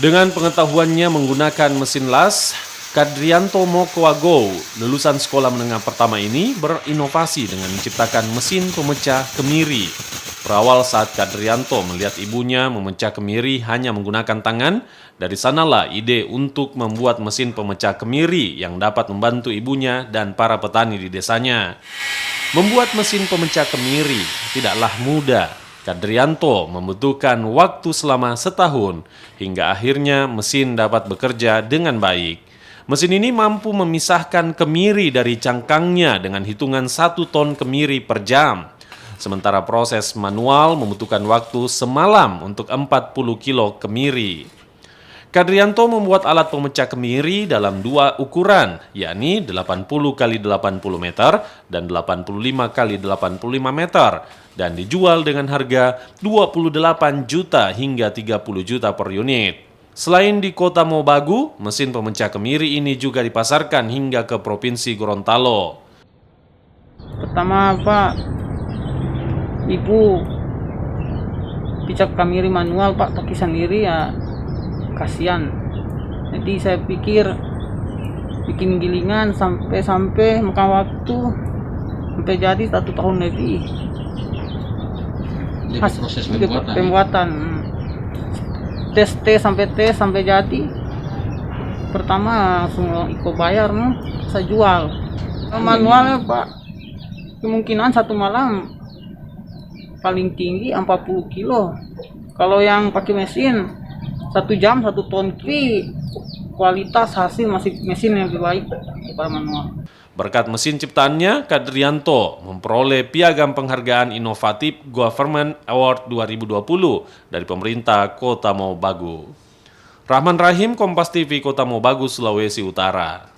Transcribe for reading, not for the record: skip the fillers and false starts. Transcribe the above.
Dengan pengetahuannya menggunakan mesin las, Kadrianto Mokowago, lulusan sekolah menengah pertama ini berinovasi dengan menciptakan mesin pemecah kemiri. Berawal saat Kadrianto melihat ibunya memecah kemiri hanya menggunakan tangan, dari sanalah ide untuk membuat mesin pemecah kemiri yang dapat membantu ibunya dan para petani di desanya. Membuat mesin pemecah kemiri tidaklah mudah. Kadrianto membutuhkan waktu selama setahun hingga akhirnya mesin dapat bekerja dengan baik. Mesin ini mampu memisahkan kemiri dari cangkangnya dengan hitungan 1 ton kemiri per jam. Sementara proses manual membutuhkan waktu semalam untuk 40 kilo kemiri. Kadrianto membuat alat pemecah kemiri dalam 2 ukuran, yakni 80 x 80 meter dan 85 x 85 meter, dan dijual dengan harga 28 juta hingga 30 juta per unit. Selain di kota Mobagu, mesin pemecah kemiri ini juga dipasarkan hingga ke Provinsi Gorontalo. Pertama Pak, ibu pijak kemiri manual Pak, kaki sendiri ya kasihan. Jadi saya pikir bikin gilingan sampai makan waktu sampai jadi 1 tahun lebih. Proses pembuatan. Tes sampai jadi. Pertama langsung ikut bayar saya jual. Manualnya Pak, kemungkinan 1 malam paling tinggi 40 kilo. Kalau yang pakai mesin 1 jam 1 ton kiri, kualitas hasil masih mesin yang lebih baik daripada manual. Berkat mesin ciptaannya, Kadrianto memperoleh Piagam Penghargaan Inovatif Government Award 2020 dari pemerintah Kota Mobagu. Rahman Rahim, Kompas TV, Kota Mobagu, Sulawesi Utara.